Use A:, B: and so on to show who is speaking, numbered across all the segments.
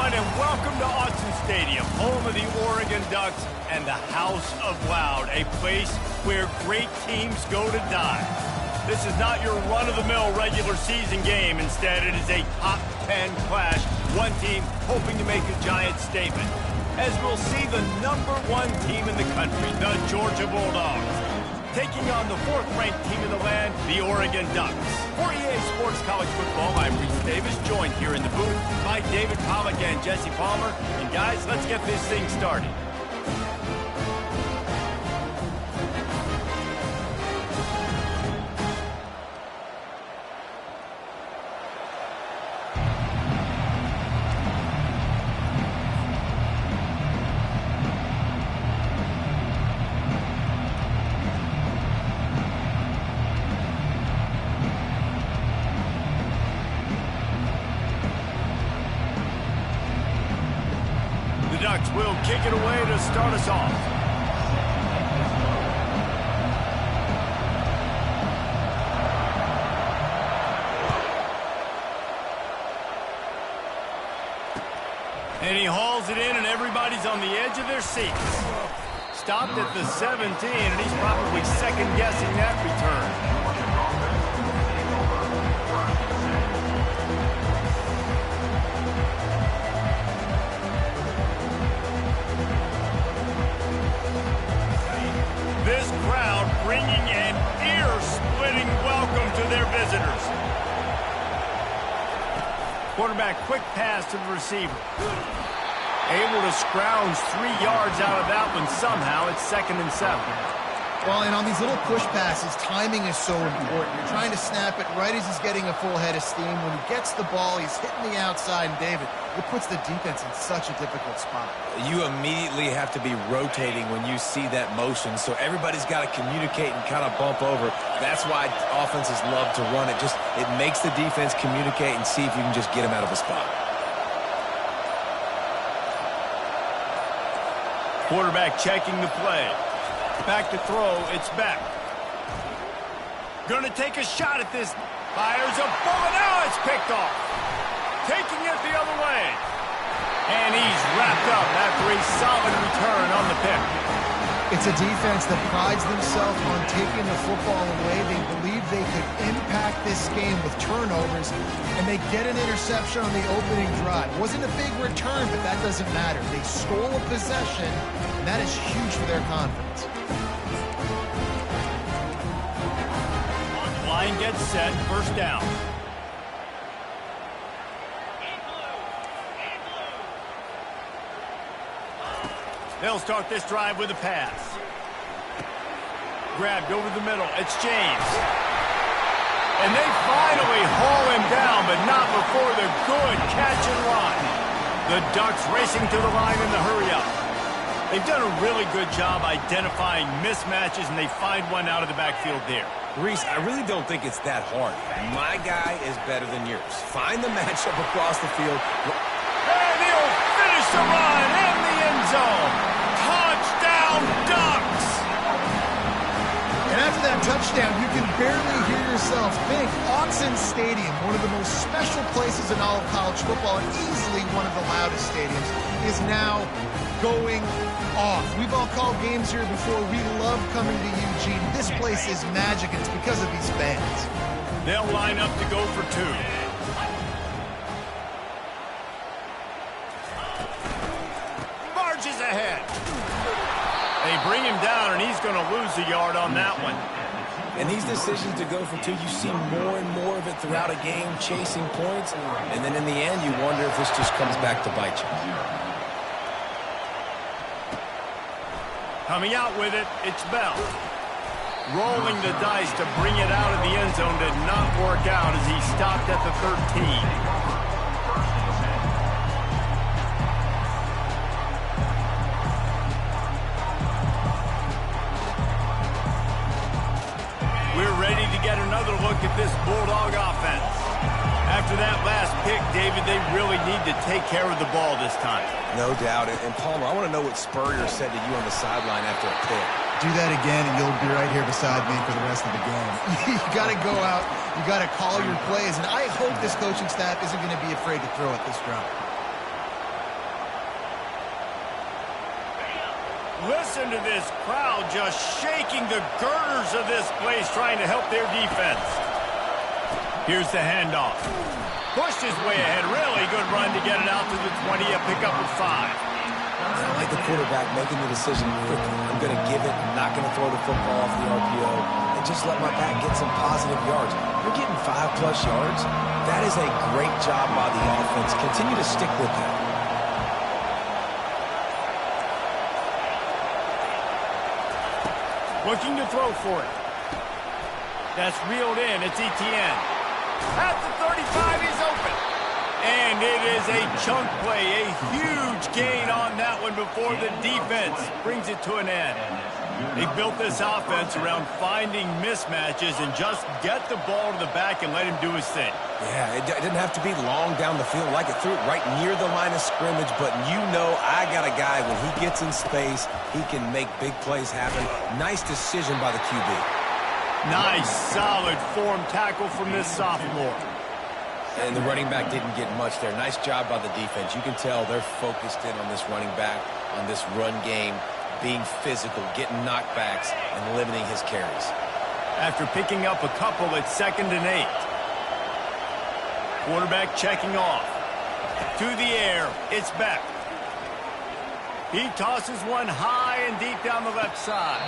A: everyone, and welcome to Autzen Stadium, home of the Oregon Ducks and the House of Loud, a place where great teams go to die. This is not your run-of-the-mill regular season game. Instead, it is a top 10 clash, one team hoping to make a giant statement. As we'll see the #1 team in the country, the Georgia Bulldogs, taking on the 4th-ranked team in the land, the Oregon Ducks. For EA Sports College Football, I'm Reese Davis, joined here in the booth by David Pollack and Jesse Palmer. And guys, let's get this thing started. Ducks will kick it away to start us off. And he hauls it in, and everybody's on the edge of their seats. Stopped at the 17, and he's probably second-guessing that return. This crowd bringing an ear-splitting welcome to their visitors. Quarterback quick pass to the receiver. Able to scrounge 3 yards out of that one somehow. It's 2nd and 7.
B: Well, and on these little push passes, timing is so important. You're trying to snap it right as he's getting a full head of steam. When he gets the ball, he's hitting the outside. And, David, it puts the defense in such a difficult spot.
C: You immediately have to be rotating when you see that motion, so everybody's got to communicate and kind of bump over. That's why offenses love to run it. It makes the defense communicate and see if you can just get him out of a spot.
A: Quarterback checking the play. Back to throw, it's back. Gonna take a shot at this. Fires a bullet, now it's picked off. Taking it the other way. And he's wrapped up after a solid return on the pick.
B: It's a defense that prides themselves on taking the football away. They believe they could impact this game with turnovers, and they get an interception on the opening drive. Wasn't a big return, but that doesn't matter. They stole a possession, and that is huge for their confidence.
A: Line gets set, first down. They'll start this drive with a pass. Grabbed over the middle, it's James. And they finally haul him down, but not before the good catch and run. The Ducks racing to the line in the hurry-up. They've done a really good job identifying mismatches, and they find one out of the backfield there.
C: Reese, I really don't think it's that hard. My guy is better than yours. Find the matchup across the field.
A: And he'll finish the run in the end zone. Touchdown, Ducks!
B: And after that touchdown, you can barely hear yourself think. Autzen Stadium, one of the most special places in all of college football, and easily one of the loudest stadiums, is now going off. We've all called games here before. We love coming to Eugene. This place is magic, and it's because of these fans.
A: They'll line up to go for 2. Marches ahead. They bring him down, and he's going to lose a yard on that one.
C: And these decisions to go for 2, you see more and more of it throughout a game, chasing points, and then in the end, you wonder if this just comes back to bite you.
A: Coming out with it, it's Bell. Rolling the dice to bring it out of the end zone did not work out as he stopped at the 13. We're ready to get another look at this Bulldog offense. After that last pick, David, they really need to take care of the ball this time.
C: No doubt. And Palmer, I want to know what Spurrier said to you on the sideline after a pick.
B: Do that again, and you'll be right here beside me for the rest of the game. You got to go out. You got to call your plays. And I hope this coaching staff isn't going to be afraid to throw at this drive.
A: Listen to this crowd just shaking the girders of this place trying to help their defense. Here's the handoff. Pushed his way ahead. Really good run to get it out to the 20. A pickup of 5.
C: I like the quarterback making the decision quickly. I'm going to give it. I'm not going to throw the football off the RPO and just let my back get some positive yards. You're getting 5+ yards. That is a great job by the offense. Continue to stick with that.
A: Looking to throw for it. That's reeled in. It's Etienne. At the 35, he's open. And it is a chunk play. A huge gain on that one before the defense brings it to an end. They built this offense around finding mismatches and just get the ball to the back and let him do his thing.
C: Yeah, it didn't have to be long down the field. Like it threw it right near the line of scrimmage, but you know I got a guy, when he gets in space, he can make big plays happen. Nice decision by the QB.
A: Nice, solid form tackle from this sophomore.
C: And the running back didn't get much there. Nice job by the defense. You can tell they're focused in on this running back, on this run game, being physical, getting knockbacks, and limiting his carries.
A: After picking up a couple at 2nd and 8. Quarterback checking off. To the air, it's Beck. He tosses one high and deep down the left side.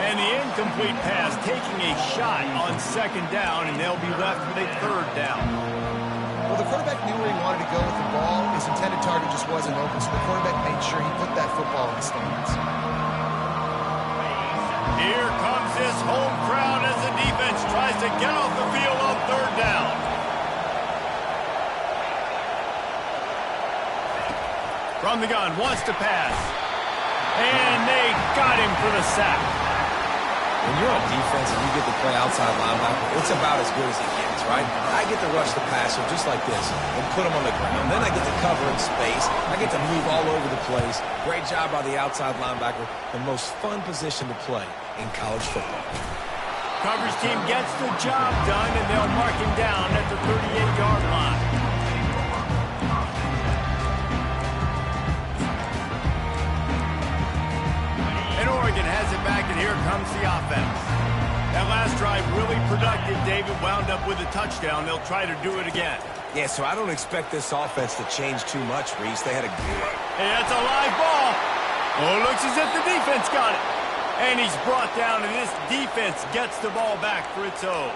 A: And the incomplete pass taking a shot on 2nd down, and they'll be left with a 3rd down.
B: Well, the quarterback knew where he wanted to go with the ball. His intended target just wasn't open, so the quarterback made sure he put that football in the stands.
A: Here comes this home crowd as the defense tries to get off the field on 3rd down. From the gun, wants to pass. And they got him for the sack.
C: When you're on defense and you get to play outside linebacker, it's about as good as it gets, right? I get to rush the passer just like this and put him on the ground. Then I get to cover in space. I get to move all over the place. Great job by the outside linebacker. The most fun position to play in college football.
A: Coverage team gets the job done, and they'll mark him down at the 38-yard line. And Oregon has it back, and here comes the offense. That last drive really productive. David wound up with a touchdown. They'll try to do it again.
C: Yeah, so I don't expect this offense to change too much, Reese. They had a good...
A: Hey, that's a live ball. Oh, looks as if the defense got it. And he's brought down, and this defense gets the ball back for its own.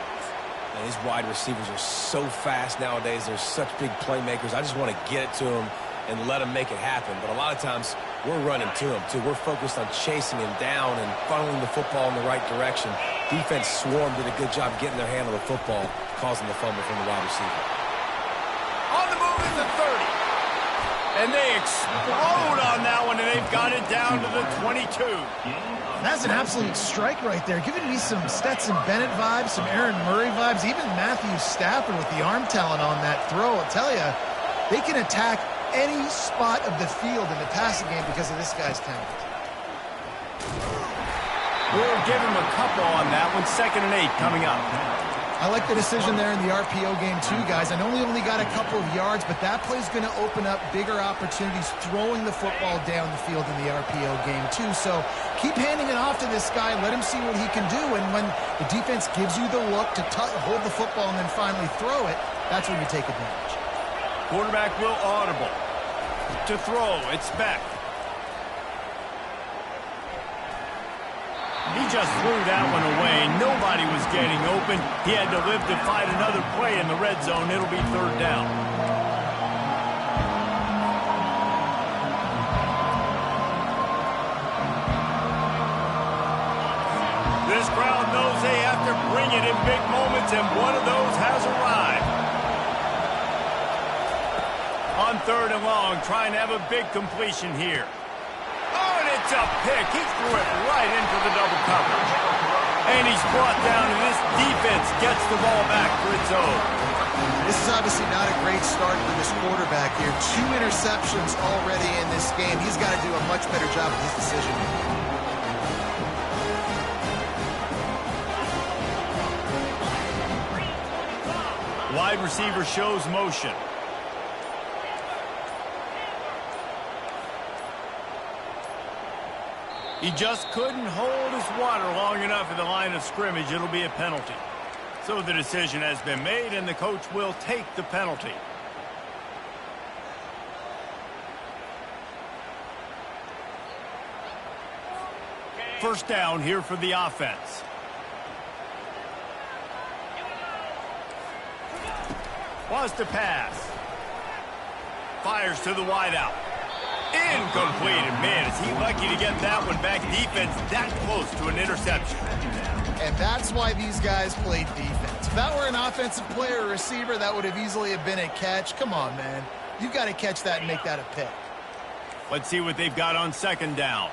C: And his wide receivers are so fast nowadays. They're such big playmakers. I just want to get it to them and let him make it happen. But a lot of times, we're running to him, too. We're focused on chasing him down and funneling the football in the right direction. Defense swarmed, did a good job getting their hand on the football, causing the fumble from the wide receiver.
A: On the move is the 30. And they explode on that one, and they've got it down to the 22.
B: That's an absolute strike right there. Giving me some Stetson Bennett vibes, some Aaron Murray vibes, even Matthew Stafford with the arm talent on that throw. I'll tell you, they can attack any spot of the field in the passing game because of this guy's talent.
A: We'll give him a couple on that one. 2nd and 8 coming up.
B: I like the decision there in the RPO game too, guys. I know we only got a couple of yards, but that play's going to open up bigger opportunities throwing the football down the field in the RPO game too. So keep handing it off to this guy. Let him see what he can do. And when the defense gives you the look to hold the football and then finally throw it, that's when you take advantage.
A: Quarterback will audible. To throw, it's Beck. He just threw that one away. Nobody was getting open. He had to live to fight another play in the red zone. It'll be 3rd down. This crowd knows they have to bring it in big moments, and one of those has arrived. On 3rd and long, trying to have a big completion here. Oh, and it's a pick. He threw it right into the double coverage. And he's brought down, and this defense gets the ball back for its own.
B: This is obviously not a great start for this quarterback here. 2 interceptions already in this game. He's got to do a much better job of his decision.
A: Wide receiver shows motion. He just couldn't hold his water long enough at the line of scrimmage. It'll be a penalty. So the decision has been made, and the coach will take the penalty. First down here for the offense. Wants to pass. Fires to the wideout. Incomplete. And man, is he lucky to get that one back. Defense that close to an interception.
B: And that's why these guys played defense. If that were an offensive player or receiver, that would have easily have been a catch. Come on, man. You've got to catch that and make that a pick.
A: Let's see what they've got on second down.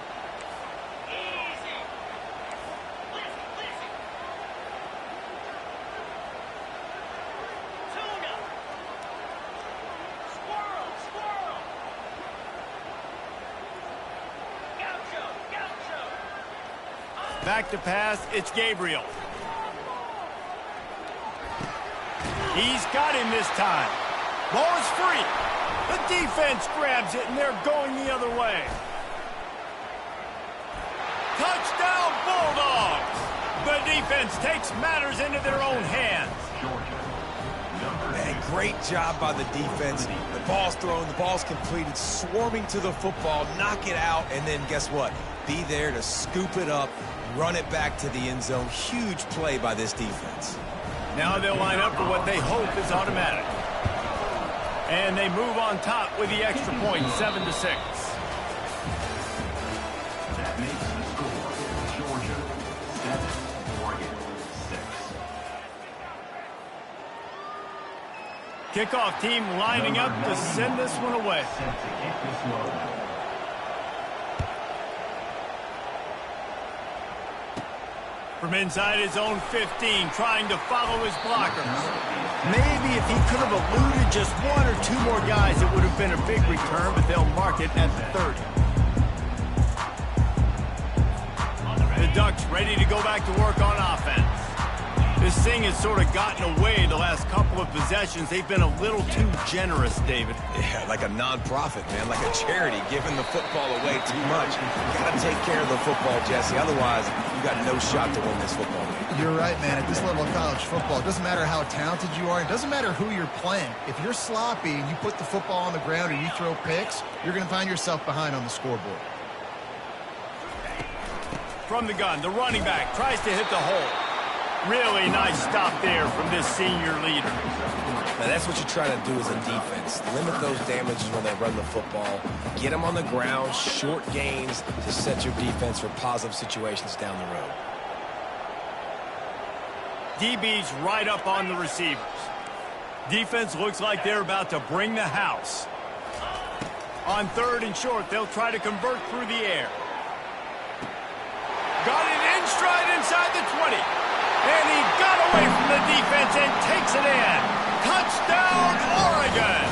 A: Back to pass, it's Gabriel. He's got him this time. Ball is free. The defense grabs it, and they're going the other way. Touchdown, Bulldogs! The defense takes matters into their own hands.
C: Man, great job by the defense. The ball's thrown, the ball's completed, swarming to the football, knock it out, and then guess what? Be there to scoop it up, run it back to the end zone. Huge play by this defense.
A: Now they'll line up for what they hope is automatic. And they move on top with the extra point, 7-6.
D: That makes the score Georgia 7, Oregon 6.
A: Kickoff team lining up to send this one away.
D: Set to kick this one.
A: From inside his own 15, trying to follow his blockers. Maybe if he could have eluded just one or two more guys, it would have been a big return, but they'll mark it at the 30. The Ducks ready to go back to work on offense. This thing has sort of gotten away the last couple of possessions. They've been a little too generous, David.
C: Yeah, like a non-profit, man, like a charity, giving the football away too much. You got to take care of the football, Jesse. Otherwise, you got no shot to win this football game.
B: You're right, man. At this level of college football, it doesn't matter how talented you are. It doesn't matter who you're playing. If you're sloppy and you put the football on the ground or you throw picks, you're going to find yourself behind on the scoreboard.
A: From the gun, the running back tries to hit the hole. Really nice stop there from this senior leader.
C: Now, that's what you try to do as a defense. Limit those damages when they run the football. Get them on the ground, short gains to set your defense for positive situations down the road.
A: DB's right up on the receivers. Defense looks like they're about to bring the house. On third and short, they'll try to convert through the air. Got it in stride inside the 20. And he got away from the defense and takes it in. Touchdown, Oregon!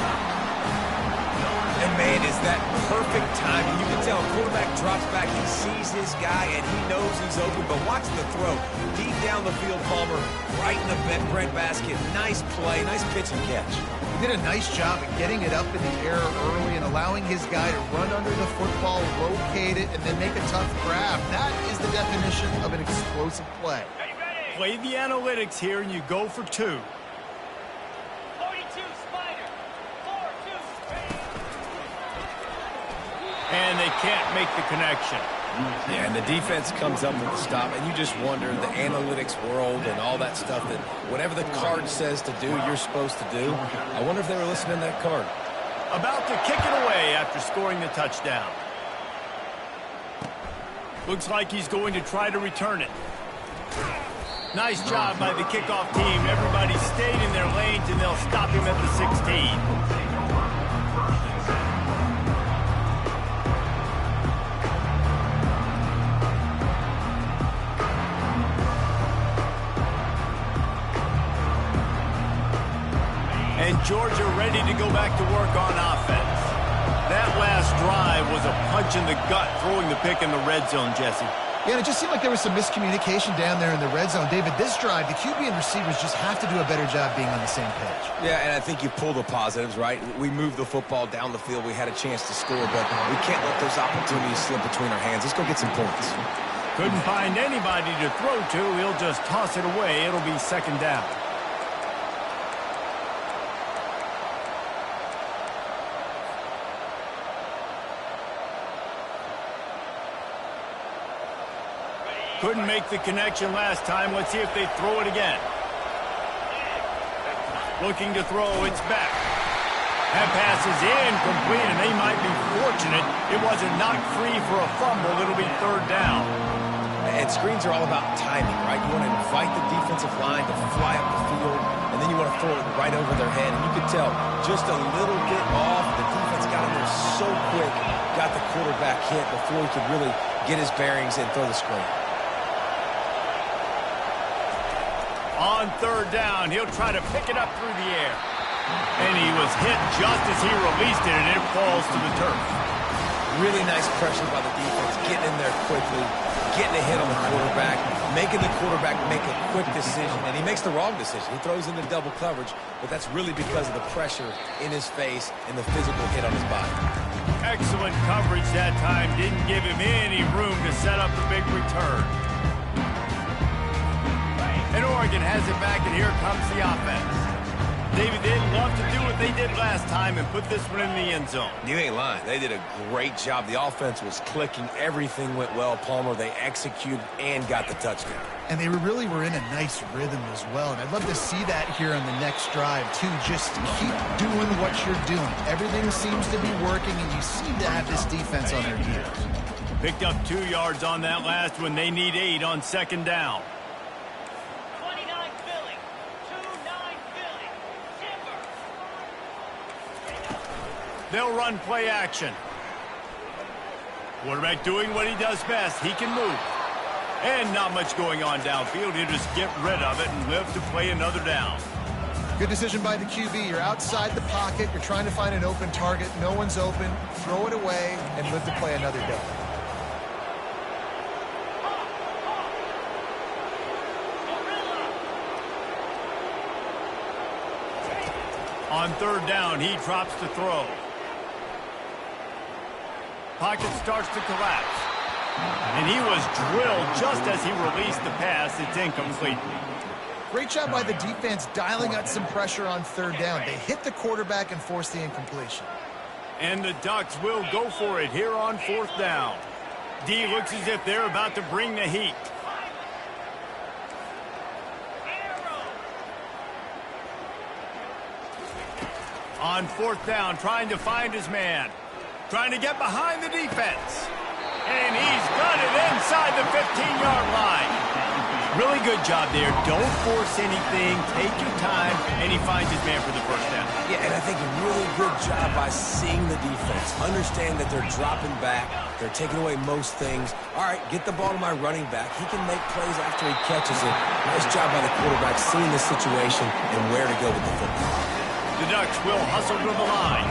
C: And, man, is that perfect timing. You can tell quarterback drops back, he sees his guy, and he knows he's open. But watch the throw. Deep down the field, Palmer, right in the breadbasket. Nice play, nice pitch and catch.
B: He did a nice job at getting it up in the air early and allowing his guy to run under the football, locate it, and then make a tough grab. That is the definition of an explosive play.
A: Play the analytics here, and you go for two.
E: 42, Spider. 4-2.
A: And they can't make the connection.
C: Yeah, and the defense comes up with the stop, and you just wonder, the analytics world and all that stuff, that whatever the card says to do, you're supposed to do. I wonder if they were listening to that card.
A: About to kick it away after scoring the touchdown. Looks like he's going to try to return it. Nice job by the kickoff team. Everybody stayed in their lanes, and they'll stop him at the 16. And Georgia ready to go back to work on offense. That last drive was a punch in the gut, throwing the pick in the red zone, Jesse.
B: Yeah, and it just seemed like there was some miscommunication down there in the red zone. David, this drive, the QB and receivers just have to do a better job being on the same page.
C: Yeah, and I think you pull the positives, right? We moved the football down the field. We had a chance to score, but we can't let those opportunities slip between our hands. Let's go get some points.
A: Couldn't find anybody to throw to. He'll just toss it away. It'll be second down. Couldn't make the connection last time. Let's see if they throw it again. Looking to throw. It's back. That pass is incomplete, and they might be fortunate it wasn't knocked free for a fumble. It'll be third down.
C: And screens are all about timing, right? You want to invite the defensive line to fly up the field, and then you want to throw it right over their head. And you could tell just a little bit off. The defense got in there so quick, got the quarterback hit before he could really get his bearings and throw the screen.
A: On third down, he'll try to pick it up through the air. And he was hit just as he released it, and it falls to the turf.
C: Really nice pressure by the defense, getting in there quickly, getting a hit on the quarterback, making the quarterback make a quick decision, and he makes the wrong decision. He throws into double coverage, but that's really because of the pressure in his face and the physical hit on his body.
A: Excellent coverage that time. Didn't give him any room to set up the big return. And Oregon has it back, and here comes the offense. David, they'd love to do what they did last time and put this one in the end zone.
C: You ain't lying. They did a great job. The offense was clicking. Everything went well, Palmer. They executed and got the touchdown.
B: And they really were in a nice rhythm as well. And I'd love to see that here on the next drive, too. Just keep doing what you're doing. Everything seems to be working, and you seem to have this defense on their heels.
A: Picked up 2 yards on that last one. They need 8 on second down. They'll run play action. Quarterback doing what he does best. He can move. And not much going on downfield. He'll just get rid of it and live to play another down.
B: Good decision by the QB. You're outside the pocket. You're trying to find an open target. No one's open. Throw it away and live to play another down.
A: On third down, he drops to throw. Pocket starts to collapse. And he was drilled just as he released the pass. It's incomplete.
B: Great job by the defense dialing out some pressure on third down. They hit the quarterback and forced the incompletion.
A: And the Ducks will go for it here on fourth down. D looks as if they're about to bring the heat. On fourth down, trying to find his man. Trying to get behind the defense. And he's got it inside the 15-yard line. Really good job there. Don't force anything. Take your time. And he finds his man for the first down.
C: Yeah, and I think a really good job by seeing the defense. Understand that they're dropping back. They're taking away most things. All right, get the ball to my running back. He can make plays after he catches it. Nice job by the quarterback seeing the situation and where to go with the football.
A: The Ducks will hustle to the line.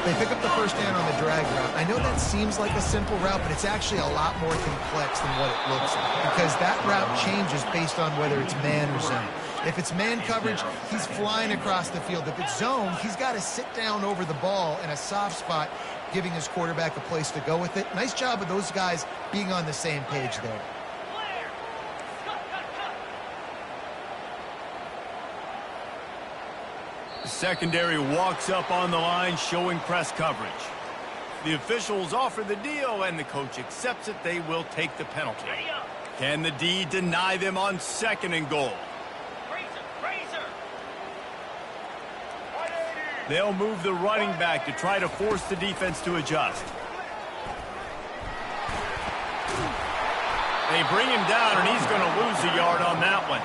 B: They pick up the first down on the drag route. I know that seems like a simple route, but it's actually a lot more complex than what it looks like because that route changes based on whether it's man or zone. If it's man coverage, he's flying across the field. If it's zone, he's got to sit down over the ball in a soft spot, giving his quarterback a place to go with it. Nice job of those guys being on the same page there.
A: Secondary walks up on the line, showing press coverage. The officials offer the deal, and the coach accepts it. They will take the penalty. Can the D deny them on second and goal? They'll move the running back to try to force the defense to adjust. They bring him down, and he's going to lose a yard on that one.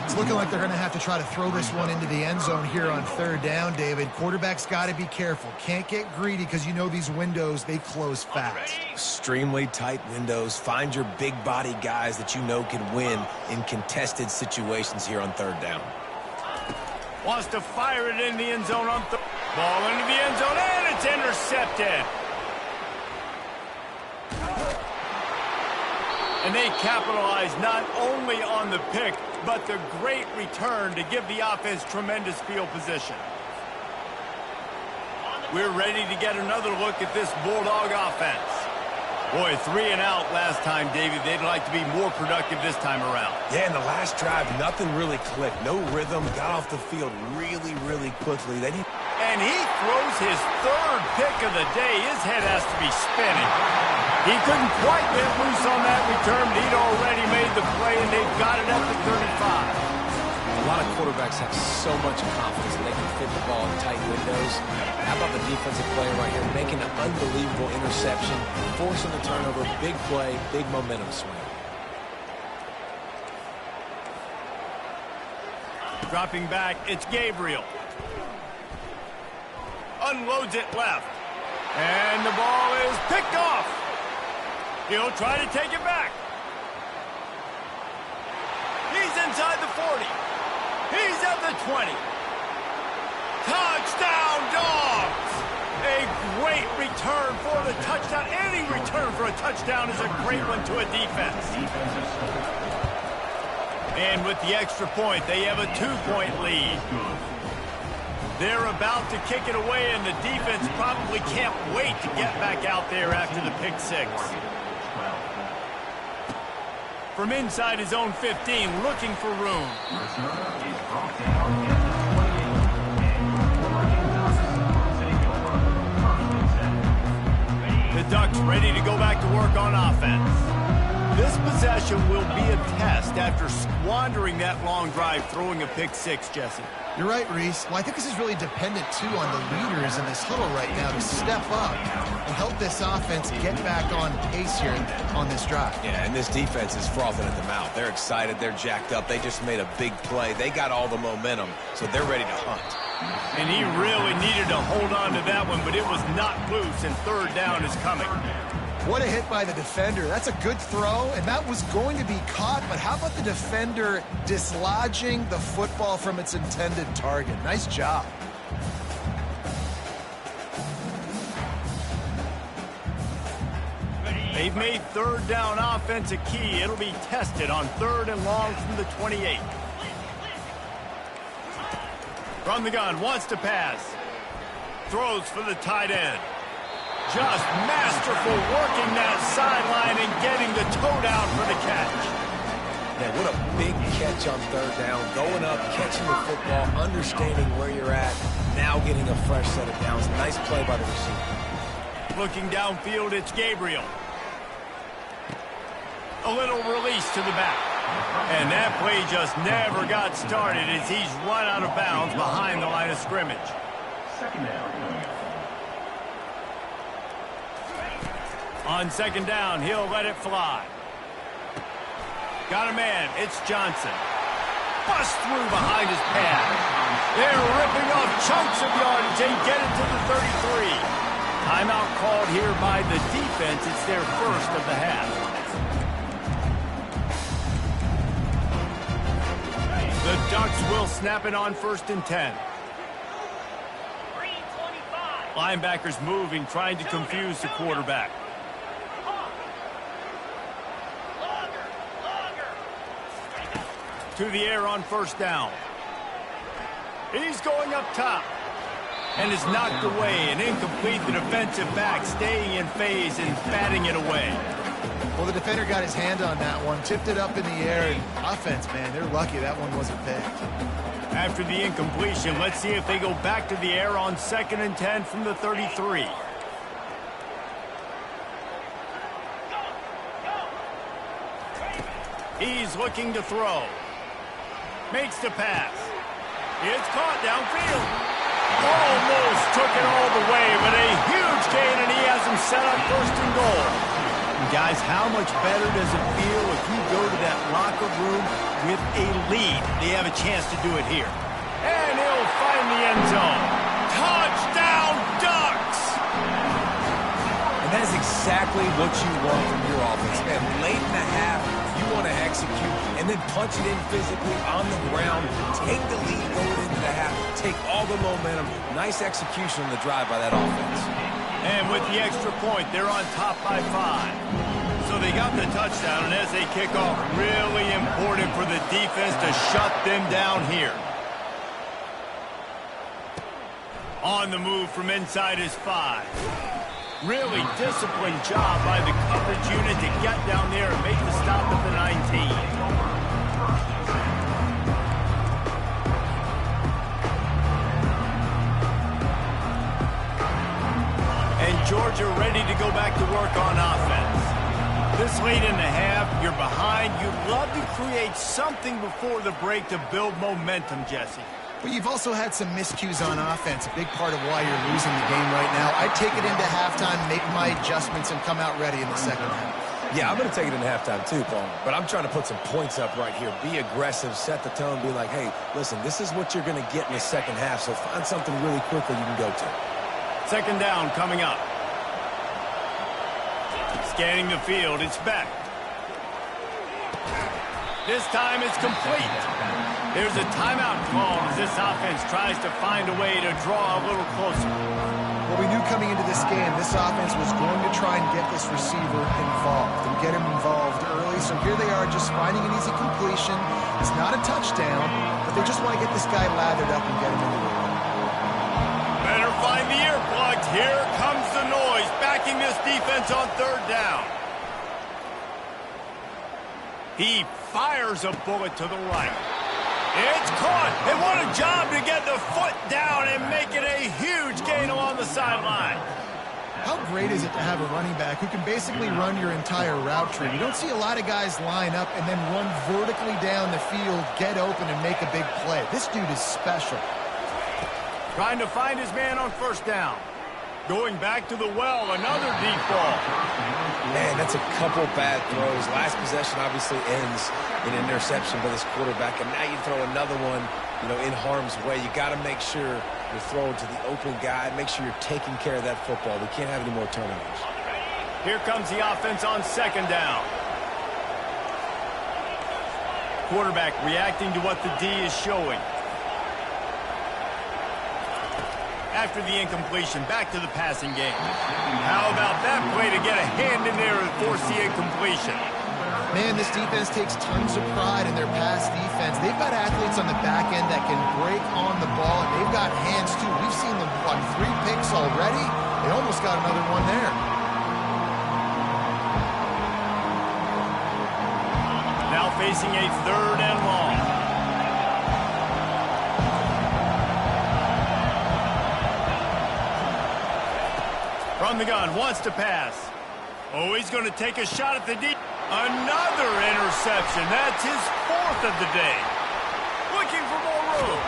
B: It's looking like they're going to have to try to throw this one into the end zone here on third down, David. Quarterback's got to be careful. Can't get greedy because you know these windows, they close fast.
C: Extremely tight windows. Find your big body guys that you know can win in contested situations here on third down.
A: Wants to fire it in the end zone on third. Ball into the end zone, and it's intercepted. And they capitalize not only on the pick, but the great return to give the offense tremendous field position. We're ready to get another look at this Bulldog offense. Boy, 3 and out last time, David. They'd like to be more productive this time around.
C: Yeah, in the last drive, nothing really clicked. No rhythm, got off the field really, really quickly.
A: And he throws his 3rd pick of the day. His head has to be spinning. He couldn't quite get loose on that return, but he'd already made the play, and they've got it at the 35.
C: A lot of quarterbacks have so much confidence that they can fit the ball in tight windows. How about the defensive player right here making an unbelievable interception, forcing the turnover, big play, big momentum swing.
A: Dropping back, it's Gabriel. Unloads it left. And the ball is picked off. He'll try to take it back. He's inside the 40. He's at the 20. Touchdown, Dogs! A great return for the touchdown. Any return for a touchdown is a great one to a defense. And with the extra point, they have a 2-point lead. They're about to kick it away, and the defense probably can't wait to get back out there after the pick 6. From inside his own 15, looking for room. The Ducks ready to go back to work on offense. This possession will be a test after squandering that long drive, throwing a pick 6, Jesse.
B: You're right, Reese. Well, I think this is really dependent, too, on the leaders in this huddle right now to step up and help this offense get back on pace here on this drive.
C: Yeah, and this defense is frothing at the mouth. They're excited. They're jacked up. They just made a big play. They got all the momentum, so they're ready to hunt.
A: And he really needed to hold on to that one, but it was not loose, and 3rd down is coming.
B: What a hit by the defender. That's a good throw, and that was going to be caught, but how about the defender dislodging the football from its intended target? Nice job.
A: They've made 3rd down offense a key. It'll be tested on 3rd and long from the 28. From the gun, wants to pass. Throws for the tight end. Just masterful working that sideline and getting the toe down for the catch.
C: Yeah, what a big catch on 3rd down. Going up, catching the football, understanding where you're at, now getting a fresh set of downs. Nice play by the receiver.
A: Looking downfield, it's Gabriel. A little release to the back. And that play just never got started as he's run out of bounds behind the line of scrimmage.
D: 2nd down.
A: On 2nd down, he'll let it fly. Got a man. It's Johnson. Bust through behind his pad. They're ripping off chunks of yardage and get it to the 33. Timeout called here by the defense. It's their 1st of the half. The Ducks will snap it on 1st and 10. Linebackers moving, trying to confuse the quarterback. To the air on 1st down. He's going up top. And is knocked away and incomplete. The defensive back staying in phase and batting it away.
B: Well, the defender got his hand on that one, tipped it up in the air, and offense, man, they're lucky that one wasn't picked.
A: After the incompletion, let's see if they go back to the air on 2nd and 10 from the 33. He's looking to throw. Makes the pass. It's caught downfield. Almost took it all the way, but a huge gain, and he has him set up 1st and goal. And guys, how much better does it feel if you go to that locker room with a lead? They have a chance to do it here. And he'll find the end zone. Touchdown, Ducks!
C: And that is exactly what you want from your offense. Man, late in the half, you want to execute and then punch it in physically on the ground. Take the lead going into the half. Take all the momentum. Nice execution on the drive by that offense.
A: And with the extra point, they're on top by 5. So Well, they got the touchdown, and as they kick off, really important for the defense to shut them down here. On the move from inside his 5. Really disciplined job by the coverage unit to get down there and make the stop at the 19. And Georgia ready to go back to work on offense. This late in the half, you're behind. You'd love to create something before the break to build momentum, Jesse.
B: But you've also had some miscues on offense, a big part of why you're losing the game right now. I'd take it into halftime, make my adjustments, and come out ready in the second half.
C: Yeah, I'm going to take it into halftime too, Paul. But I'm trying to put some points up right here. Be aggressive, set the tone, be like, hey, listen, this is what you're going to get in the second half, so find something really quickly you can go to.
A: Second down coming up. Scanning the field, it's back. This time it's complete. There's a timeout called as this offense tries to find a way to draw a little closer.
B: Well, we knew coming into this game, this offense was going to try and get this receiver involved and get him involved early. So here they are just finding an easy completion. It's not a touchdown, but they just want to get this guy lathered up and get him in the rhythm.
A: Better find the earplugs. Here comes the noise, backing this defense on third down. He fires a bullet to the right. It's caught. And what a job to get the foot down and make it a huge gain along the sideline.
B: How great is it to have a running back who can basically run your entire route tree? You don't see a lot of guys line up and then run vertically down the field, get open, and make a big play. This dude is special.
A: Trying to find his man on first down. Going back to the well, another deep ball.
C: Man, that's a couple bad throws. Last possession obviously ends in an interception by this quarterback, and now you throw another one, in harm's way. You got to make sure you're throwing to the open guy. Make sure you're taking care of that football. We can't have any more turnovers.
A: Here comes the offense on second down. Quarterback reacting to what the D is showing. After the incompletion, back to the passing game. How about that play to get a hand in there and force the incompletion?
B: Man, this defense takes tons of pride in their pass defense. They've got athletes on the back end that can break on the ball, and they've got hands, too. We've seen them, 3 picks already? They almost got another one there.
A: Now facing a third and long. From the gun, wants to pass. Oh, he's going to take a shot at the deep. Another interception. That's his 4th of the day. Looking for more room.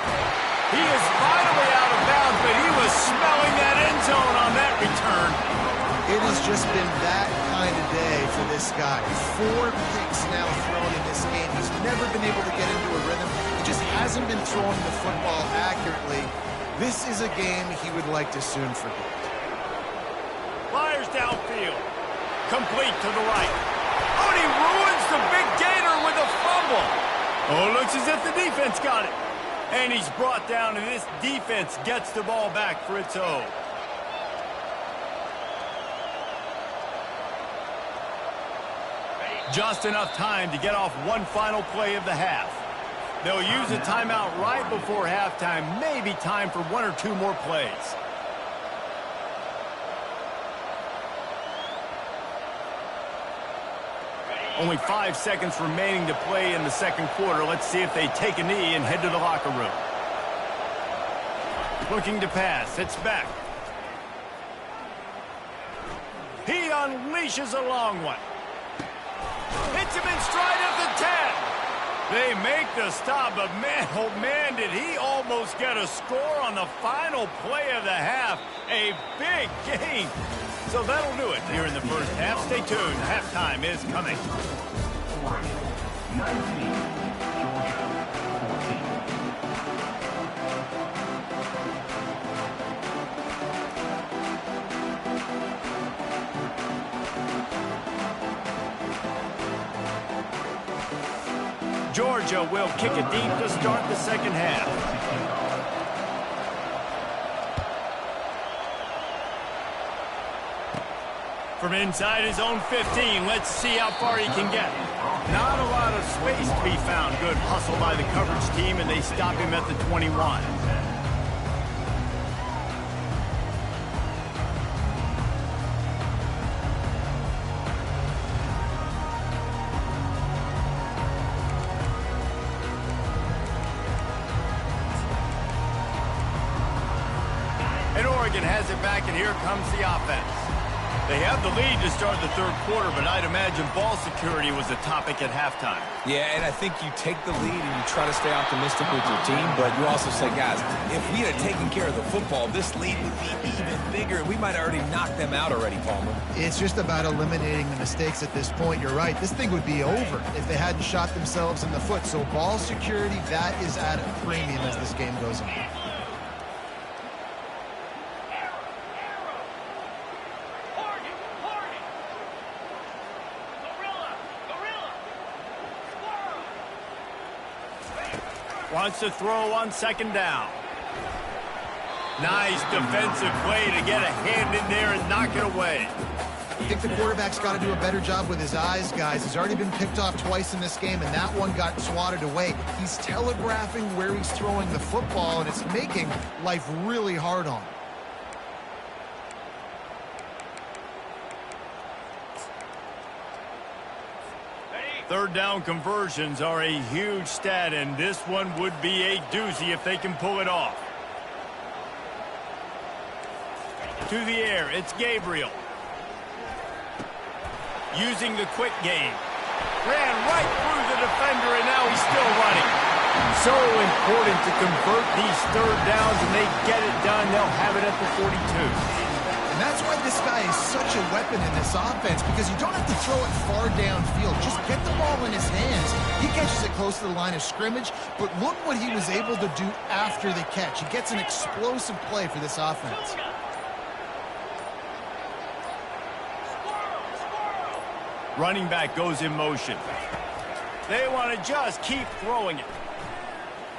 A: He is finally out of bounds, but he was smelling that end zone on that return.
B: It has just been that kind of day for this guy. 4 picks now thrown in this game. He's never been able to get into a rhythm. He just hasn't been throwing the football accurately. This is a game he would like to soon forget.
A: Flyers downfield. Complete to the right. Oh, and he ruins the big gainer with a fumble. Oh, it looks as if the defense got it. And he's brought down, and this defense gets the ball back for its own. Just enough time to get off one final play of the half. They'll use a timeout right before halftime. Maybe time for 1 or 2 more plays. Only 5 seconds remaining to play in the second quarter. Let's see if they take a knee and head to the locker room. Looking to pass. It's back. He unleashes a long one. Hits him in stride at the 10. They make the stop, but man, oh man, did he almost get a score on the final play of the half. A big game. So that'll do it here in the first half. Stay tuned. Halftime is coming.
D: Oregon 19, Georgia 14.
A: Georgia will kick it deep to start the second half. From inside his own 15, let's see how far he can get. Not a lot of space to be found. Good hustle by the coverage team, and they stop him at the 21. And Oregon has it back, and here comes the offense. They have the lead to start the third quarter, but I'd imagine ball security was a topic at halftime.
C: Yeah, and I think you take the lead and you try to stay optimistic with your team, but you also say, guys, if we had taken care of the football, this lead would be even bigger. We might have already knocked them out already, Palmer.
B: It's just about eliminating the mistakes at this point. You're right. This thing would be over if they hadn't shot themselves in the foot. So ball security, that is at a premium as this game goes on.
A: Wants to throw on second down. Nice defensive play to get a hand in there and knock it away.
B: I think the quarterback's got to do a better job with his eyes, guys. He's already been picked off twice in this game, and that one got swatted away. He's telegraphing where he's throwing the football, and it's making life really hard on him.
A: Third down conversions are a huge stat, and this one would be a doozy if they can pull it off. To the air, it's Gabriel. Using the quick game. Ran right through the defender, and now he's still running. So important to convert these third downs, and they get it done. They'll have it at the 42.
B: And that's why this guy is such a weapon in this offense, because you don't have to throw it far downfield. Just get the ball in his hands. He catches it close to the line of scrimmage, but look what he was able to do after the catch. He gets an explosive play for this offense.
A: Running back goes in motion. They want to just keep throwing it.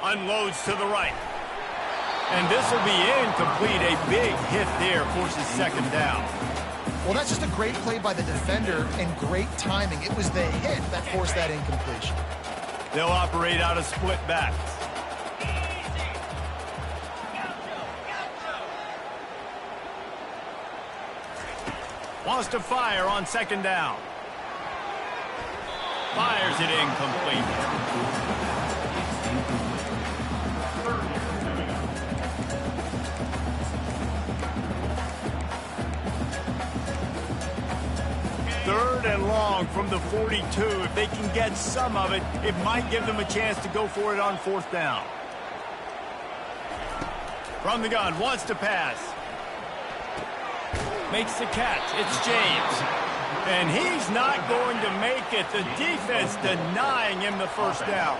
A: Unloads to the right. And this will be incomplete. A big hit there forces second down.
B: Well, that's just a great play by the defender and great timing. It was the hit that forced that incompletion.
A: They'll operate out of split backs. Wants to fire on second down. Fires it incomplete. Third and long from the 42. If they can get some of it, it might give them a chance to go for it on fourth down. From the gun, wants to pass. Makes the catch. It's James. And he's not going to make it. The defense denying him the first down.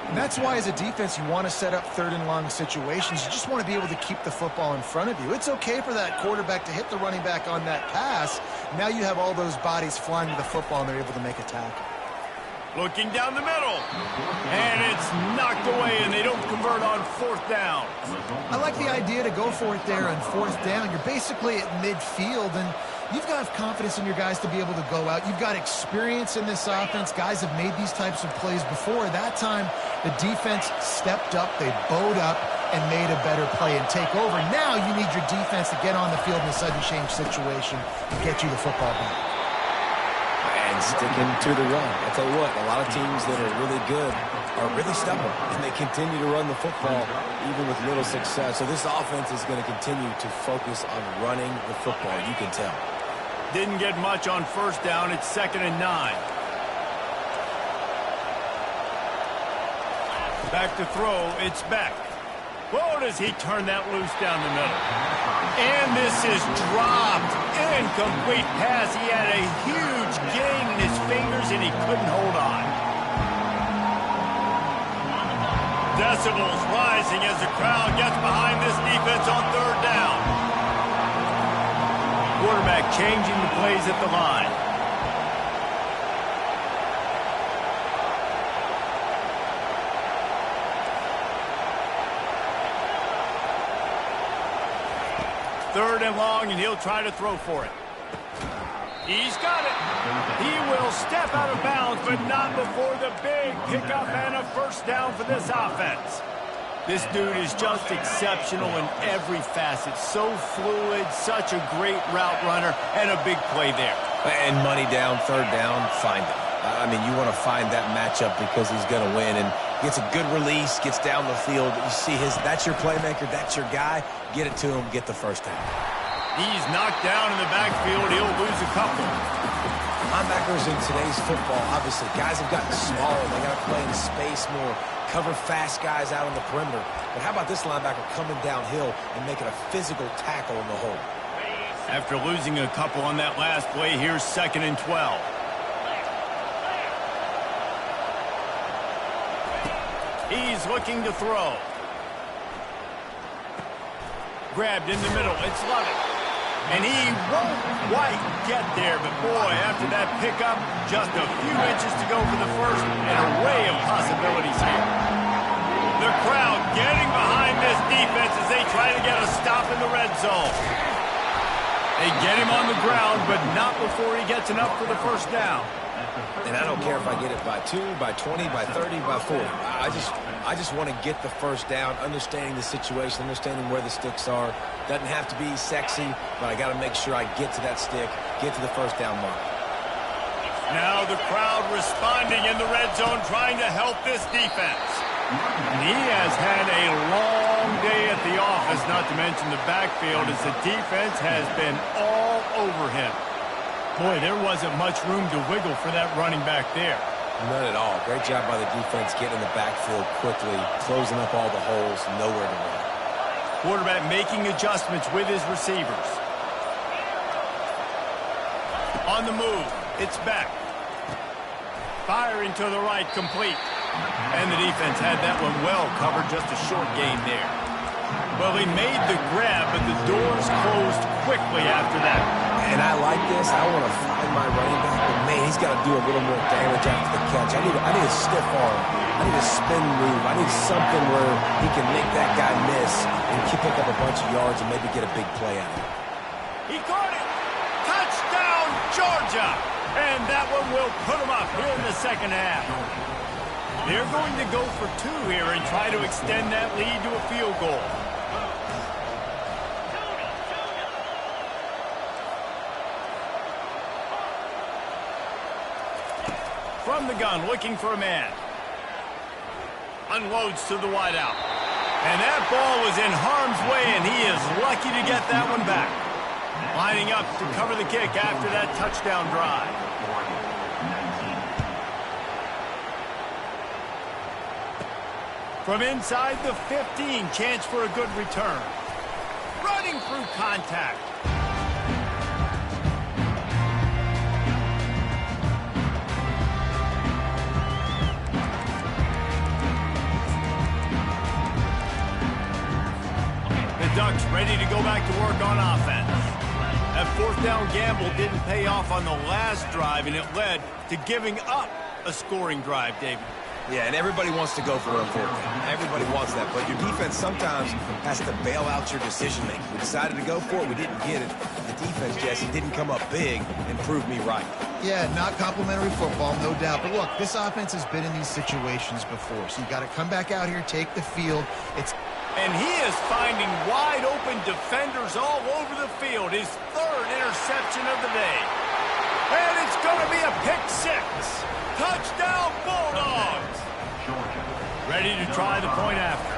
B: And that's why, as a defense, you want to set up third and long situations. You just want to be able to keep the football in front of you. It's okay for that quarterback to hit the running back on that pass. Now you have all those bodies flying to the football, and they're able to make a tackle.
A: Looking down the middle. And it's knocked away, and they don't convert on fourth down.
B: I like the idea to go for it there on fourth down. You're basically at midfield, and you've got confidence in your guys to be able to go out. You've got experience in this offense. Guys have made these types of plays before. That time, the defense stepped up. They bowed up and made a better play and take over. Now you need your defense to get on the field in a sudden change situation and get you the football back.
C: And sticking to the run. I tell you what, a lot of teams that are really good are really stubborn, and they continue to run the football even with little success. So this offense is going to continue to focus on running the football, you can tell.
A: Didn't get much on first down. It's 2nd and 9. Back to throw. It's Beck. Whoa, does he turn that loose down the middle. And this is dropped. Incomplete pass. He had a huge gain in his fingers, and he couldn't hold on. Decibels rising as the crowd gets behind this defense on third down. Quarterback changing the plays at the line. Third and long, and he'll try to throw for it. He's got it. He will step out of bounds, but not before the big pickup and a first down for this offense. This dude is just exceptional in every facet. So fluid, such a great route runner, and a big play there.
C: And money down, third down, find him. I mean, you want to find that matchup because he's going to win. And gets a good release, gets down the field. You see that's your playmaker, that's your guy. Get it to him, get the first down.
A: He's knocked down in the backfield. He'll lose a couple.
C: Linebackers in today's football, obviously, guys have gotten smaller. They got to play in space more, cover fast guys out on the perimeter. But how about this linebacker coming downhill and making a physical tackle in the hole?
A: After losing a couple on that last play, here's 2nd and 12. He's looking to throw. Grabbed in the middle. It's Lovett. And he won't quite get there, but boy, after that pickup, just a few inches to go for the first, and an array of possibilities here. The crowd getting behind this defense as they try to get a stop in the red zone. They get him on the ground, but not before he gets enough for the first down.
C: And I don't care if I get it by 2, by 20, by 30, by 40. I just want to get the first down, understanding the situation, understanding where the sticks are. Doesn't have to be sexy, but I got to make sure I get to that stick, get to the first down mark.
A: Now the crowd responding in the red zone, trying to help this defense. And he has had a long day at the office, not to mention the backfield, as the defense has been all over him. Boy, there wasn't much room to wiggle for that running back there.
C: None at all. Great job by the defense getting in the backfield quickly, closing up all the holes, nowhere to run.
A: Quarterback making adjustments with his receivers. On the move, it's back. Firing to the right, complete. And the defense had that one well covered, just a short gain there. Well, he made the grab, but the doors closed quickly after that.
C: And I like this. I want to find my running back, but man, he's got to do a little more damage after the catch. I need a stiff arm. I need a spin move. I need something where he can make that guy miss and pick up a bunch of yards and maybe get a big play out of it.
A: He caught it. Touchdown, Georgia. And that one will put him up here in the second half. They're going to go for 2 here and try to extend that lead to a field goal. From the gun, looking for a man. Unloads to the wideout. And that ball was in harm's way, and he is lucky to get that one back. Lining up to cover the kick after that touchdown drive. From inside the 15, chance for a good return. Running through contact. Ducks ready to go back to work on offense. That 4th down gamble didn't pay off on the last drive, and it led to giving up a scoring drive, David.
C: Yeah, and everybody wants to go for a 4th down. Everybody wants that, but your defense sometimes has to bail out your decision-making. We decided to go for it. We didn't get it. The defense, Jesse, didn't come up big and prove me right.
B: Yeah, not complimentary football, no doubt. But look, this offense has been in these situations before, so you got to come back out here, take the field.
A: And he is finding wide-open defenders all over the field. His 3rd interception of the day. And it's going to be a pick 6. Touchdown, Bulldogs! Ready to try the point after.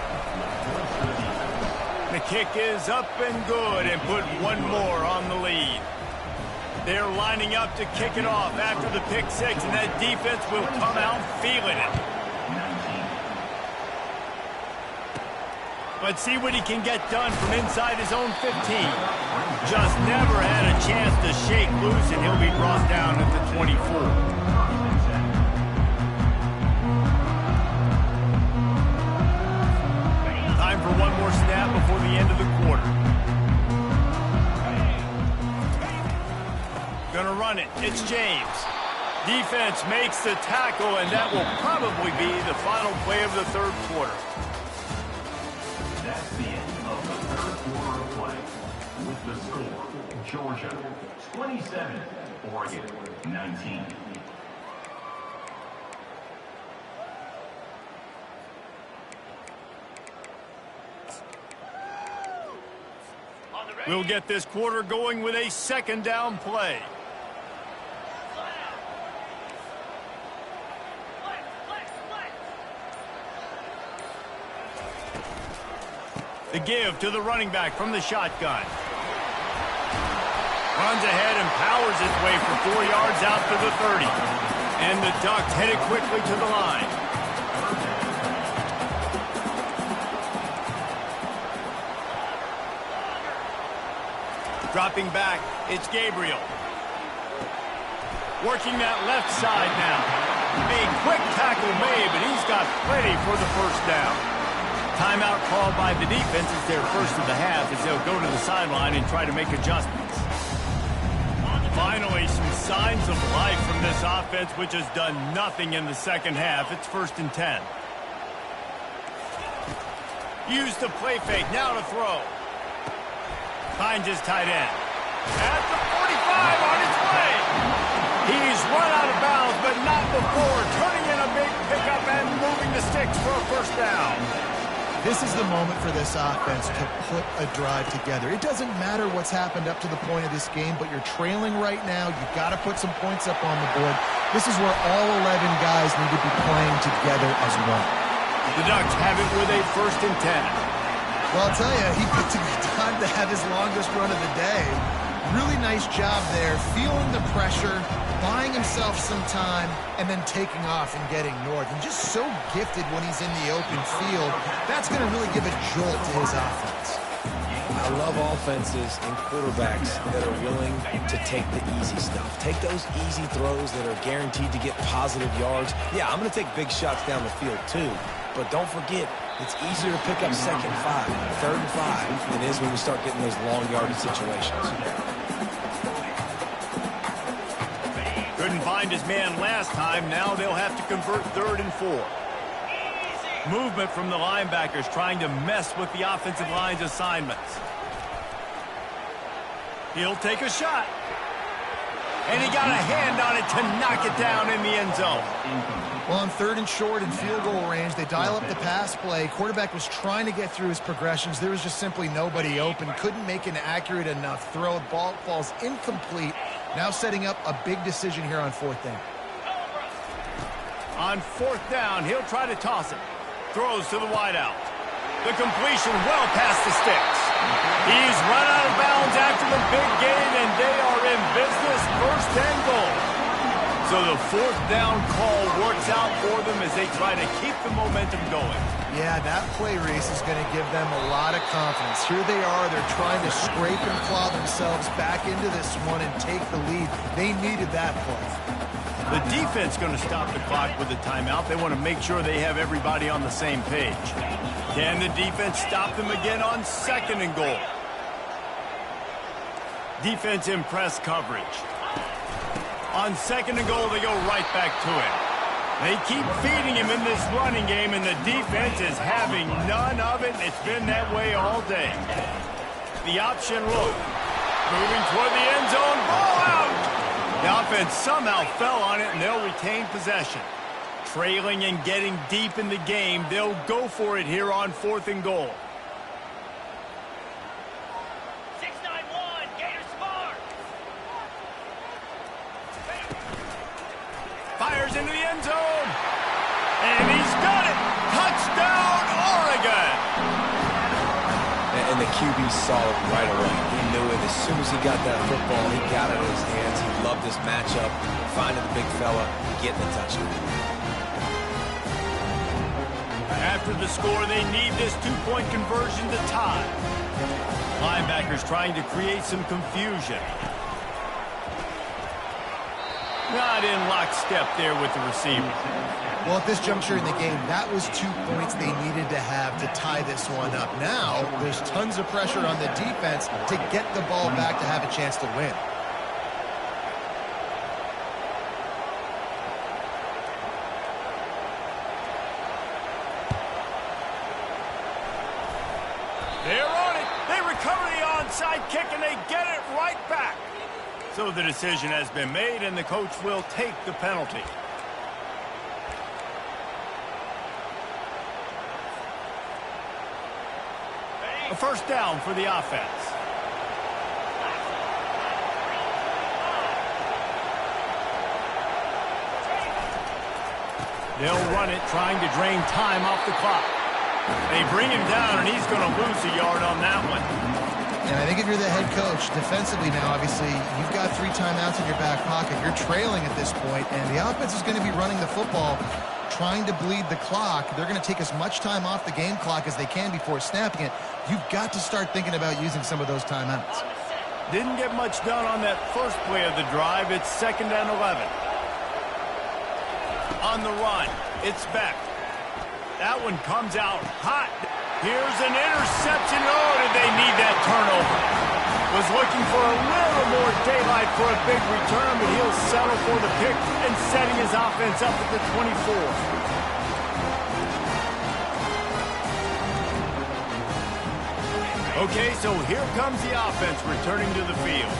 A: The kick is up and good, and put one more on the lead. They're lining up to kick it off after the pick 6, and that defense will come out feeling it. Let's see what he can get done from inside his own 15. Just never had a chance to shake loose, and he'll be brought down at the 24. Time for one more snap before the end of the quarter. Gonna run it. It's James. Defense makes the tackle, and that will probably be the final play of the 3rd quarter.
D: That's the end of the 3rd quarter of play. With the score, Georgia 27, Oregon, 19.
A: We'll get this quarter going with a second down play. The give to the running back from the shotgun. Runs ahead and powers his way for 4 yards out to the 30. And the Ducks headed quickly to the line. Dropping back, it's Gabriel. Working that left side now. A quick tackle made, but he's got plenty for the first down. Timeout called by the defense is their first of the half as they'll go to the sideline and try to make adjustments. Finally, some signs of life from this offense, which has done nothing in the second half. It's 1st and 10. Use the play fake, now to throw. Finds his tight end. At the 45 on his way. He's run out of bounds, but not before turning in a big pickup and moving the sticks for a first down.
B: This is the moment for this offense to put a drive together. It doesn't matter what's happened up to the point of this game, but you're trailing right now. You've got to put some points up on the board. This is where all 11 guys need to be playing together as one.
A: The Ducks have it with a 1st and 10.
B: Well, I'll tell you, he picked a good time to have his longest run of the day. Really nice job there, feeling the pressure, buying himself some time, and then taking off and getting north. And just so gifted when he's in the open field. That's going to really give a jolt to his offense.
C: I love offenses and quarterbacks that are willing to take the easy stuff. Take those easy throws that are guaranteed to get positive yards. Yeah, I'm going to take big shots down the field too. But don't forget, it's easier to pick up 2nd and 5, 3rd and 5 than it is when we start getting those long yardage situations.
A: Couldn't find his man last time. Now they'll have to convert 3rd and 4. Movement from the linebackers trying to mess with the offensive line's assignments. He'll take a shot. And he got a hand on it to knock it down in the end zone.
B: Well, on 3rd and short and field goal range, they dial up the pass play. Quarterback was trying to get through his progressions. There was just simply nobody open. Couldn't make an accurate enough throw. Ball falls incomplete. Now setting up a big decision here on 4th down.
A: On 4th down, he'll try to toss it. Throws to the wideout. The completion well past the sticks. He's run out of bounds after the big gain, and they are in business. 1st and goal. So the 4th down call works out for them as they try to keep the momentum going.
B: Yeah, that play race is going to give them a lot of confidence. Here they are. They're trying to scrape and claw themselves back into this one and take the lead. They needed that play.
A: The defense going to stop the clock with a timeout. They want to make sure they have everybody on the same page. Can the defense stop them again on 2nd and goal? Defense in press coverage. On 2nd and goal, they go right back to it. They keep feeding him in this running game, and the defense is having none of it. It's been that way all day. The option look. Moving toward the end zone. Ball out! The offense somehow fell on it, and they'll retain possession. Trailing and getting deep in the game, they'll go for it here on 4th and goal.
E: 6-9-1, Gators far.
A: Fires into the end zone. And he's got it. Touchdown, Oregon.
C: And the QB saw it right away. He knew it. As soon as he got that football, he got it in his hands. He loved this matchup, finding the big fella, getting the touchdown.
A: After the score, they need this 2-point conversion to tie. Linebackers trying to create some confusion. Not in lockstep there with the receiver.
B: Well, at this juncture in the game, that was 2 points they needed to have to tie this one up. Now, there's tons of pressure on the defense to get the ball back to have a chance to win.
A: They're on it. They recover the onside kick, and they get it right back. So the decision has been made, and the coach will take the penalty. A first down for the offense. They'll run it, trying to drain time off the clock. They bring him down, and he's going to lose a yard on that one.
B: And I think if you're the head coach, defensively now, obviously, you've got 3 timeouts in your back pocket. You're trailing at this point, and the offense is going to be running the football, trying to bleed the clock. They're going to take as much time off the game clock as they can before snapping it. You've got to start thinking about using some of those timeouts.
A: Didn't get much done on that first play of the drive. It's 2nd and 11. On the run, it's Beck. That one comes out hot. Here's an interception. Oh, did they need that turnover? Was looking for a little more daylight for a big return, but he'll settle for the pick and setting his offense up at the 24. Okay, so here comes the offense returning to the field.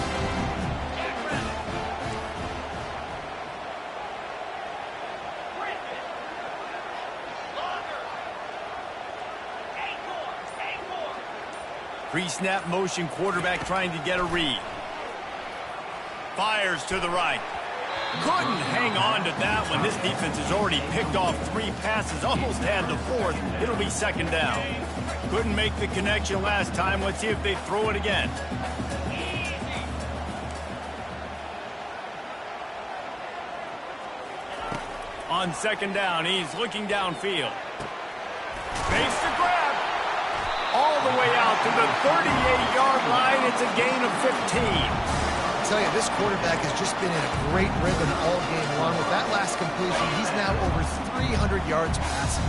A: Pre-snap motion, quarterback trying to get a read. Fires to the right. Couldn't hang on to that one. This defense has already picked off 3 passes, almost had the 4th. It'll be 2nd down. Couldn't make the connection last time. Let's see if they throw it again. On 2nd down, he's looking downfield. Face the grab. All the way out to the 38-yard line. It's a gain of 15.
B: I tell you, this quarterback has just been in a great rhythm all game long. With that last completion, he's now over 300 yards passing.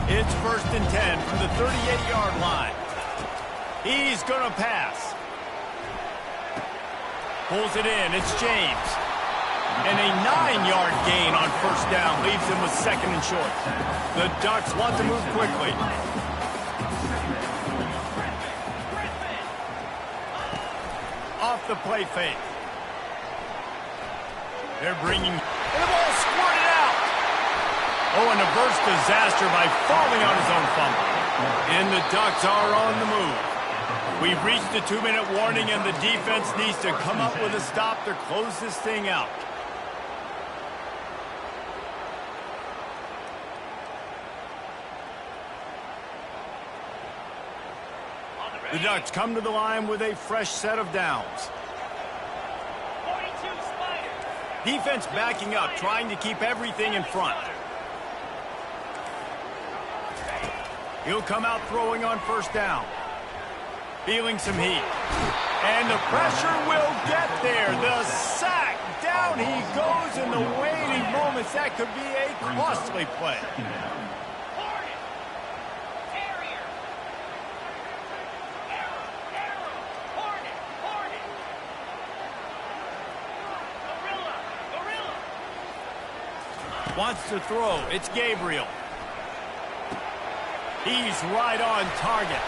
A: It's 1st and 10 from the 38-yard line. He's going to pass. Pulls it in. It's James. And a 9-yard gain on 1st down leaves him with 2nd and short. The Ducks want to move quickly. Off the play fake. They're bringing... And the ball squirted out. Oh, and a burst disaster by falling on his own fumble. And the Ducks are on the move. We've reached the 2-minute warning, and the defense needs to come up with a stop to close this thing out. The Ducks come to the line with a fresh set of downs.
E: 42 Spiders.
A: Defense backing up, trying to keep everything in front. He'll come out throwing on 1st down. Feeling some heat. And the pressure will get there. The sack. Down he goes in the waning moments. That could be a costly play. Wants to throw. It's Gabriel. He's right on target.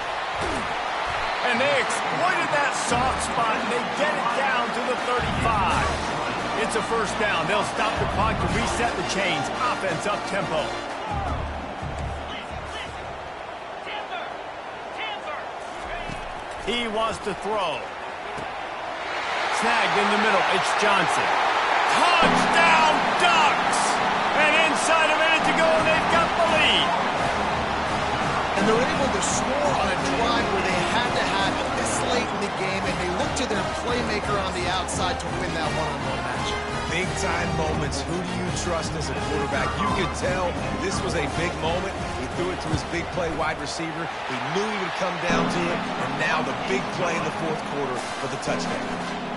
A: And they exploited that soft spot, and they get it down to the 35. It's a 1st down. They'll stop the clock to reset the chains. Offense up tempo. He wants to throw. Snagged in the middle. It's Johnson. Touchdown, Ducks! And inside a minute to go, they've got the lead.
B: And they're able to score on a drive where they had to have it this late in the game, and they look to their playmaker on the outside to win that one-on-one match.
C: Big-time moments. Who do you trust as a quarterback? You could tell this was a big moment. He threw it to his big play wide receiver. He knew he would come down to it, and now the big play in the 4th quarter for the touchdown.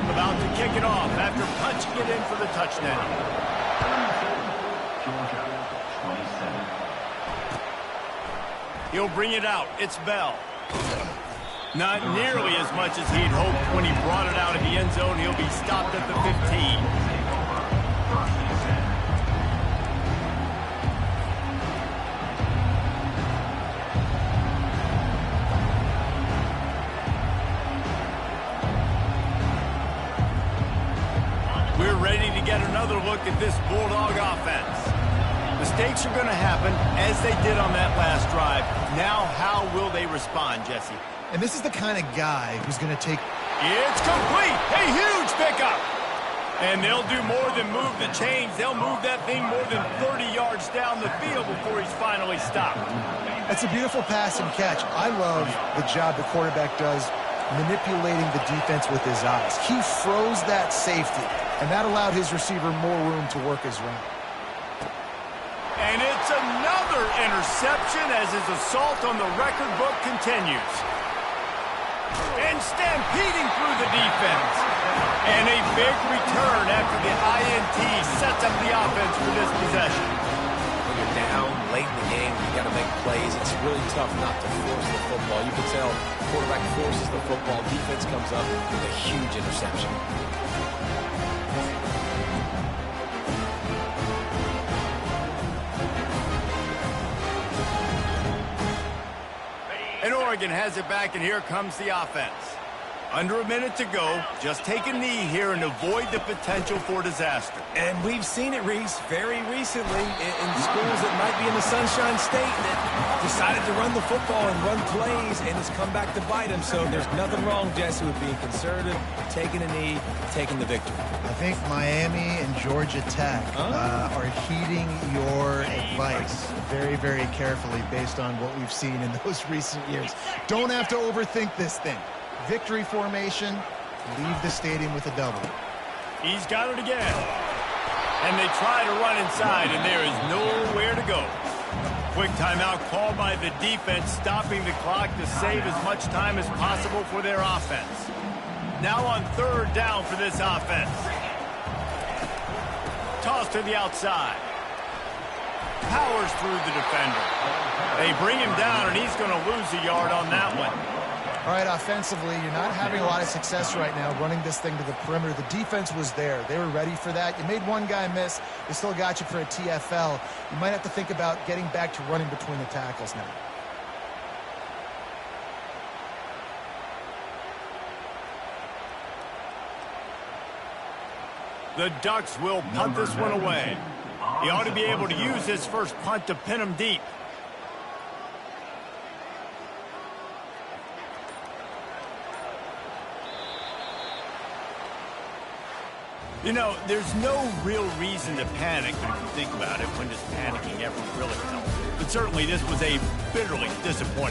A: About to kick it off after punching it in for the touchdown.
D: Georgia, 27.
A: He'll bring it out. It's Bell. Not nearly as much as he'd hoped when he brought it out of the end zone. He'll be stopped at the 15. to get another look at this Bulldog offense. Mistakes are going to happen, as they did on that last drive. Now, how will they respond, Jesse?
B: And this is the kind of guy who's going to take...
A: It's complete! A huge pickup! And they'll do more than move the chains. They'll move that thing more than 30 yards down the field before he's finally stopped.
B: That's a beautiful pass and catch. I love the job the quarterback does manipulating the defense with his eyes. He froze that safety, and that allowed his receiver more room to work his route.
A: And it's another interception as his assault on the record book continues. And stampeding through the defense. And a big return after the INT sets up the offense for this possession.
C: When you're down late in the game, you got to make plays. It's really tough not to force the football. You can tell the quarterback forces the football. Defense comes up with a huge interception.
A: And Oregon has it back, and here comes the offense. Under a minute to go, just take a knee here and avoid the potential for disaster.
C: And we've seen it, Reese, very recently in schools that might be in the Sunshine State that decided to run the football and run plays, and it's come back to bite them. So there's nothing wrong, Jesse, with being conservative, taking a knee, taking the victory.
B: I think Miami and Georgia Tech are heeding your advice very, very carefully based on what we've seen in those recent years. Don't have to overthink this thing. Victory formation, leave the stadium with a double.
A: He's got it again. And they try to run inside, and there is nowhere to go. Quick timeout called by the defense, stopping the clock to save as much time as possible for their offense. Now on third down for this offense. Toss to the outside. Powers through the defender. They bring him down, and he's going to lose a yard on that one.
B: All right, offensively, you're not having a lot of success right now running this thing to the perimeter. The defense was there. They were ready for that. You made one guy miss. They still got you for a TFL. You might have to think about getting back to running between the tackles now.
A: The Ducks will punt this one away. He ought to be able to use his first punt to pin him deep. You know, there's no real reason to panic, but if you think about it, when does panicking ever really help? But certainly this was a bitterly disappointing